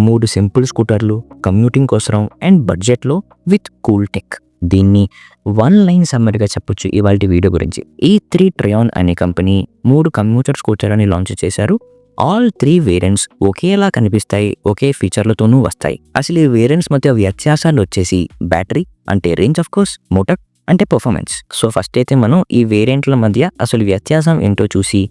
3 simple స్కూటర్లు commuting కోసం and బడ్జెట్లో with cool tech. దీన్ని 1 లైన్ సమ్మరీగా చెప్పొచ్చు ఇవాల్టి వీడియో గురించి. E3 ట్రయాన్ అనే కంపెనీ 3 కమ్యూటర్ స్కూటర్లని లాంచ్ చేశారు. ఆల్ 3 వేరియంట్స్ ఒకేలా కనిపిస్తాయి, ఒకే ఫీచర్లతోనూ వస్తాయి. అసలు ఈ వేరియంట్స్ మధ్య వ్యత్యాసాలు వచ్చేసి బ్యాటరీ అంటే రేంజ్, ఆఫ్ కోర్స్ మోటార్ అంటే పర్ఫార్మెన్స్. సో ఫస్ట్ అయితే మనం ఈ వేరియంట్ల మధ్య అసలు వ్యత్యాసం ఏంటో చూసి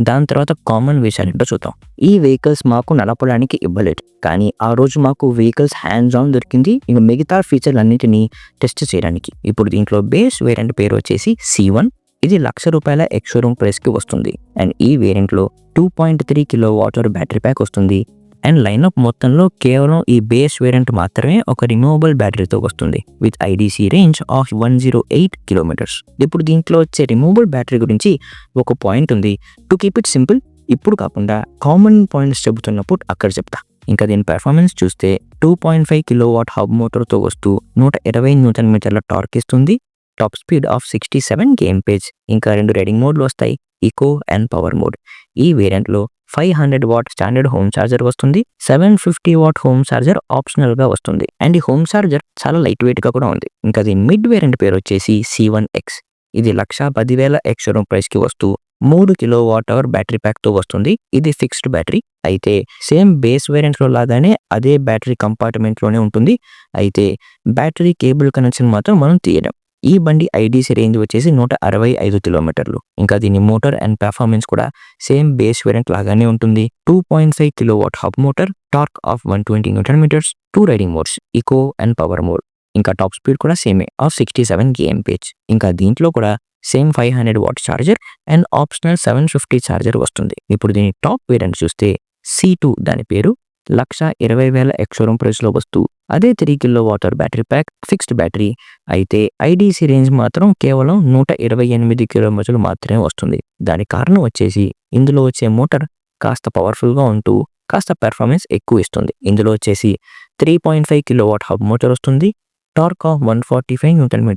దాని తర్వాత కామన్ విషయాలు ఏంటో చూద్దాం. ఈ వెహికల్స్ మాకు నడపడానికి ఇవ్వలేదు, కానీ ఆ రోజు మాకు వెహికల్స్ హ్యాండ్స్ ఆన్ దొరికింది ఇంకా మిగతా ఫీచర్లన్నింటినీ టెస్ట్ చేయడానికి. ఇప్పుడు దీంట్లో బేస్ వేరియంట్ పేరు వచ్చేసి C1. ఇది ₹1,00,000 ఎక్స్ షోరూమ్ ప్రైస్కి వస్తుంది. అండ్ ఈ వేరియంట్లో 2.3 kWh బ్యాటరీ ప్యాక్ వస్తుంది. అండ్ లైనప్ మొత్తంలో కేవలం ఈ బేస్ వేరియంట్ మాత్రమే ఒక రిమూవబుల్ బ్యాటరీతో వస్తుంది with IDC range of 108 km. ఇప్పుడు దీంట్లో వచ్చే రిమూవబుల్ బ్యాటరీ గురించి ఒక పాయింట్ ఉంది. టు కీప్ ఇట్ సింపుల్, ఇప్పుడు కాకుండా కామన్ పాయింట్స్ చెబుతున్నప్పుడు అక్కడ చెప్తా. ఇంకా దీని పెర్ఫార్మెన్స్ చూస్తే 2.5 kW హబ్ మోటార్తో వస్తూ 120 Nm టార్క్ ఇస్తుంది. Top speed of 67 kmph. ఇంకా 2 రైడింగ్ మోడ్లు వస్తాయి, ఈకో అండ్ పవర్ మోడ్. ఈ వేరియంట్లో 500 వాట్ స్టాండర్డ్ హోమ్ ఛార్జర్ వస్తుంది. 750 వాట్ హోమ్ ఛార్జర్ ఆప్షనల్ గా వస్తుంది. అండ్ ఈ హోమ్ ఛార్జర్ చాలా లైట్ వెయిట్ గా కూడా ఉంది. ఇంకా దీని మిడ్ వేరియంట్ పేరు వచ్చేసి C1X. ఇది 1,10,000 ఎక్స్ షోరూమ్ ప్రైస్ కి వస్తూ 3 kWh బ్యాటరీ ప్యాక్ తో వస్తుంది. ఇది ఫిక్స్డ్ బ్యాటరీ. అయితే సేమ్ బేస్ వేరియంట్ లో లాగానే అదే బ్యాటరీ కంపార్ట్మెంట్ లోనే ఉంటుంది. అయితే బ్యాటరీ కేబుల్ కనెక్షన్ మాత్రం మనం తీయడం. ఈ బండి IDC రేంజ్ వచ్చేసి 165 km. ఇంకా దీని మోటార్ అండ్ పెర్ఫార్మెన్స్ కూడా సేమ్ బేస్ వేరియంట్ లాగానే ఉంటుంది. 2.5 kW hub motor, torque of 120 Nm, 2 riding modes, eco and power mode. ఇంకా టాప్ స్పీడ్ కూడా సేమే ఆఫ్ 67 kmph. ఇంకా దీంట్లో కూడా same 500 watt charger and optional 750 charger వస్తుంది. ఇప్పుడు దీని టాప్ వేరియంట్ చూస్తే C2, దాని పేరు 1,20,000 ఎక్స్ షోరూమ్ ప్రైస్ లో వస్తూ అదే 3 kWh battery pack, fixed battery. అయితే IDC రేంజ్ మాత్రం కేవలం 128 km మాత్రమే వస్తుంది. దానికి కారణం వచ్చేసి ఇందులో వచ్చే మోటార్ కాస్త పవర్ఫుల్ గా ఉంటూ కాస్త పెర్ఫార్మెన్స్ ఎక్కువ ఇస్తుంది. ఇందులో వచ్చేసి 3.5 kW హబ్ మోటార్ వస్తుంది, టార్క్ ఆఫ్ 145 Nm.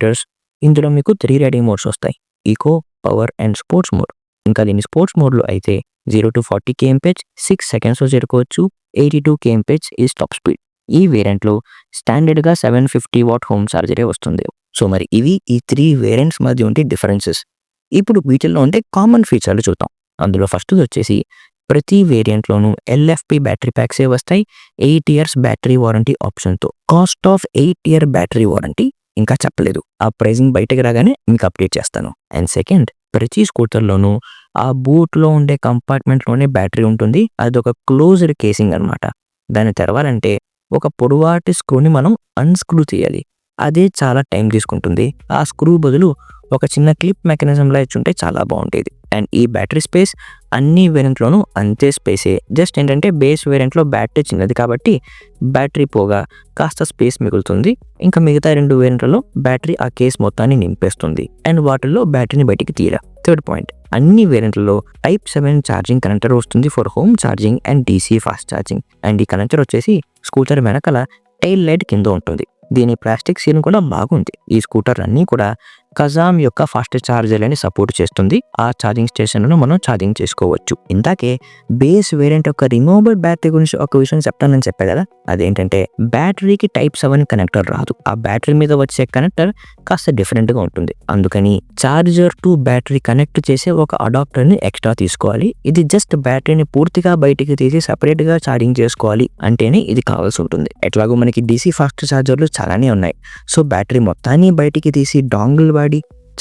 ఇందులో మీకు 3 రైడింగ్ మోడ్స్ వస్తాయి, eco, power and sports mode. ఇంకా దీని స్పోర్ట్స్ మోడ్లో అయితే 0 to 40 kmph 6 సెకండ్స్లో చేరుకోవచ్చు. 82 kmph ఈజ్ టాప్ స్పీడ్. ఈ వేరియంట్లో స్టాండర్డ్గా 750 వాట్ హోమ్ ఛార్జరే వస్తుంది. సో మరి ఇవి ఈ 3 వేరియంట్స్ మధ్య ఉండే డిఫరెన్సెస్. ఇప్పుడు వీటిల్లో ఉండే కామన్ ఫీచర్లు చూద్దాం. అందులో ఫస్ట్ వచ్చేసి ప్రతి వేరియంట్లోనూ LFP బ్యాటరీ ప్యాక్సే వస్తాయి, 8 years బ్యాటరీ వారంటీ ఆప్షన్తో. Cost of 8 year battery warranty ఇంకా చెప్పలేదు, ఆ ప్రైజింగ్ బయటకు రాగానే మీకు అప్డేట్ చేస్తాను. అండ్ సెకండ్, ప్రతి స్కూటర్లోనూ ఆ బూట్లో ఉండే కంపార్ట్మెంట్లోనే బ్యాటరీ ఉంటుంది. అది ఒక క్లోజ్డ్ కేసింగ్ అనమాట. దాన్ని తెరవాలంటే ఒక పొడవాటి స్క్రూని మనం అన్స్క్రూ చేయాలి. అదే చాలా టైం తీసుకుంటుంది. ఆ స్క్రూ బదులు ఒక చిన్న క్లిప్ మెకానిజంలా ఇచ్చుంటే చాలా బాగుండేది. అండ్ ఈ బ్యాటరీ స్పేస్ అన్ని వేరియంట్లోనూ అంతే స్పేసే. జస్ట్ ఏంటంటే బేస్ వేరియంట్లో బ్యాటరీ చిన్నది కాబట్టి బ్యాటరీ పోగా కాస్త స్పేస్ మిగులుతుంది. ఇంకా మిగతా 2 వేరియంట్లలో బ్యాటరీ ఆ కేస్ మొత్తాన్ని నింపేస్తుంది అండ్ వాటిల్లో బ్యాటరీని బయటికి తీయరా. థర్డ్ పాయింట్, అన్ని వేరియంట్లలో Type 7 ఛార్జింగ్ కనెక్టర్ వస్తుంది for home charging and DC fast charging. And ఈ కనెక్టర్ వచ్చేసి స్కూటర్ వెనకాల టైల్ లైట్ కింద ఉంటుంది. దీని ప్లాస్టిక్ సీల్ కూడా బాగుంది. ఈ స్కూటర్ అన్నీ కూడా కజామ్ యొక్క ఫాస్ట్ ఛార్జర్లని సపోర్ట్ చేస్తుంది. ఆ ఛార్జింగ్ స్టేషన్లో మనం ఛార్జింగ్ చేసుకోవచ్చు. ఇందాకే బేస్ వేరియంట్ యొక్క రిమూవబుల్ బ్యాటరీ గురించి ఒక విషయం చెప్తానని చెప్పే కదా, అదేంటంటే బ్యాటరీకి Type 7 కనెక్టర్ రాదు. ఆ బ్యాటరీ మీద వచ్చే కనెక్టర్ కాస్త డిఫరెంట్గా ఉంటుంది. అందుకని ఛార్జర్ టు బ్యాటరీ కనెక్ట్ చేసే ఒక అడాప్టర్ని ఎక్స్ట్రా తీసుకోవాలి. ఇది జస్ట్ బ్యాటరీని పూర్తిగా బయటికి తీసి సపరేట్గా ఛార్జింగ్ చేసుకోవాలి అంటేనే ఇది కావాల్సి ఉంటుంది. ఎట్లాగో మనకి DC ఫాస్ట్ ఛార్జర్లు చాలానే ఉన్నాయి. సో బ్యాటరీ మొత్తాన్ని బయటికి తీసి డాంగిల్ వాడి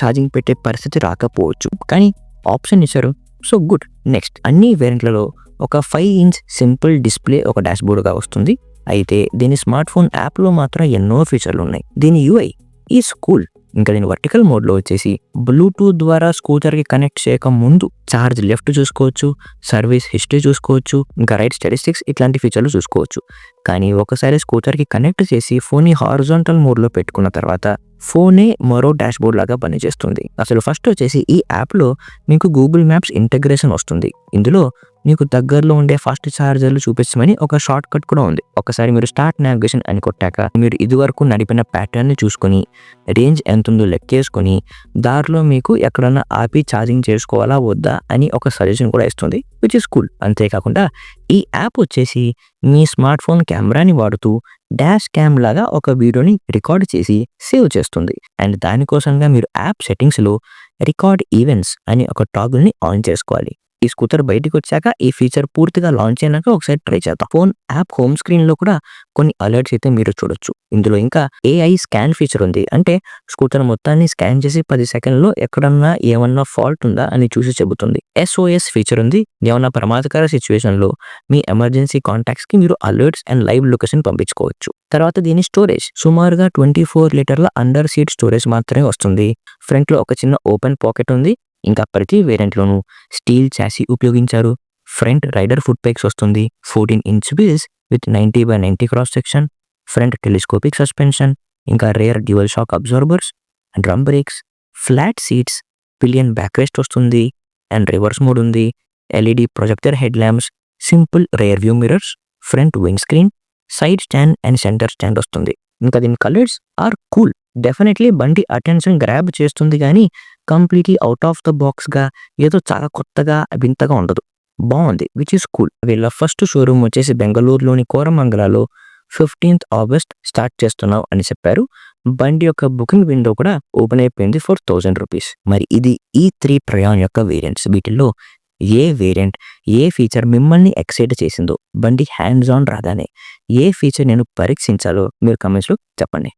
ఛార్జింగ్ పెట్టే పరిస్థితి రాకపోవచ్చు, కానీ ఆప్షన్ ఇచ్చారు. So good. నెక్స్ట్, అన్ని వేరియంట్లలో ఒక 5 inch సింపుల్ డిస్ప్లే ఒక డాష్బోర్డ్గా వస్తుంది. అయితే దీని స్మార్ట్ ఫోన్ యాప్లో మాత్రం ఎన్నో ఫీచర్లు ఉన్నాయి. దీని UI ఈజ్ కూల్. ఇంకా దీని వర్టికల్ మోడ్లో వచ్చేసి బ్లూటూత్ ద్వారా స్కూటర్కి కనెక్ట్ చేయక ముందు ఛార్జ్ లెఫ్ట్ చూసుకోవచ్చు, సర్వీస్ హిస్టరీ చూసుకోవచ్చు, ఇంకా రైట్ స్టాటిస్టిక్స్ ఇట్లాంటి ఫీచర్లు చూసుకోవచ్చు. కానీ ఒకసారి స్కూటర్కి కనెక్ట్ చేసి ఫోన్ని హారిజాంటల్ మోడ్లో పెట్టుకున్న తర్వాత ఫోనే మరో డాష్బోర్డ్ లాగా పనిచేస్తుంది. అసలు ఫస్ట్ వచ్చేసి ఈ యాప్లో మీకు గూగుల్ మ్యాప్స్ ఇంటగ్రేషన్ వస్తుంది. ఇందులో మీకు దగ్గరలో ఉండే ఫాస్ట్ ఛార్జర్లు చూపించమని ఒక షార్ట్ కట్ కూడా ఉంది. ఒకసారి మీరు స్టార్ట్ నావిగేషన్ అని కొట్టాక మీరు ఇదివరకు నడిపిన ప్యాటర్న్ని చూసుకొని రేంజ్ ఎంత ఉందో లెక్కేసుకొని దారిలో మీకు ఎక్కడన్నా ఆపి ఛార్జింగ్ చేసుకోవాలా వద్దా అని ఒక సజెషన్ కూడా ఇస్తుంది, విచ్ ఇస్ కూల్. అంతేకాకుండా ఈ యాప్ వచ్చేసి మీ స్మార్ట్ ఫోన్ కెమెరాని వాడుతూ డాష్ క్యామ్ లాగా ఒక వీడియోని రికార్డ్ చేసి సేవ్ చేస్తుంది. అండ్ దానికోసంగా మీరు యాప్ సెట్టింగ్స్లో రికార్డ్ ఈవెంట్స్ అని ఒక టాగుల్ని ఆన్ చేసుకోవాలి. ఈ స్కూటర్ బయటకు వచ్చాక ఈ ఫీచర్ పూర్తిగా లాంచ్ అయినాక ఒకసారి ట్రై చేద్దాం. ఫోన్ యాప్ హోమ్ స్క్రీన్ లో కూడా కొన్ని అలర్ట్స్ అయితే మీరు చూడొచ్చు. ఇందులో ఇంకా AI స్కాన్ ఫీచర్ ఉంది. అంటే స్కూటర్ మొత్తాన్ని స్కాన్ చేసి 10 సెకండ్లో ఎక్కడన్నా ఏమన్నా ఫాల్ట్ ఉందా అని చూసి చెబుతుంది. SOS ఫీచర్ ఉంది. ఏమన్నా ప్రమాదకర సిచ్యువేషన్ లో మీ ఎమర్జెన్సీ కాంటాక్ట్స్ కి మీరు అలర్ట్స్ అండ్ లైవ్ లొకేషన్ పంపించుకోవచ్చు. తర్వాత దీని స్టోరేజ్ సుమారుగా 24 లీటర్ల అండర్ సీట్ స్టోరేజ్ మాత్రమే వస్తుంది. ఫ్రంట్ లో ఒక చిన్న ఓపెన్ పాకెట్ ఉంది. ఇంకా ప్రతి వేరియంట్లోనూ స్టీల్ చాసీ ఉపయోగించారు. ఫ్రంట్ రైడర్ ఫుట్ పెగ్స్ వస్తుంది. 14 inch wheels with 90/90 cross section, front telescopic suspension, ఇంకా rear dual shock absorbers, drum brakes, flat seats, pillion back rest వస్తుంది అండ్ రివర్స్ మోడ్ ఉంది. LED projector head lamps, simple rear view mirrors, front windscreen, side stand and centre stand వస్తుంది. ఇంకా దీని colours are cool. Definitely బండి attention grab చేస్తుంది, కానీ completely out of the box గా ఏదో చాలా కొత్తగా వింతగా ఉండదు. బాగుంది, విచ్ ఇస్ కూల్. వీళ్ళ ఫస్ట్ షోరూమ్ వచ్చేసి బెంగళూరులోని కోరమంగళలో 15th ఆగస్ట్ స్టార్ట్ చేస్తున్నావు అని చెప్పారు. బండి యొక్క బుకింగ్ విండో కూడా ఓపెన్ అయిపోయింది ఫర్ 1000 రూపీస్. మరి ఇది ఈ 3 ట్రయాన్ యొక్క వేరియంట్స్. వీటిల్లో ఏ వేరియంట్ ఏ ఫీచర్ మిమ్మల్ని ఎక్సైట్ చేసిందో, బండి హ్యాండ్స్ ఆన్ రాగానే ఏ ఫీచర్ నేను పరీక్షించాలో మీరు కమెంట్స్లో చెప్పండి.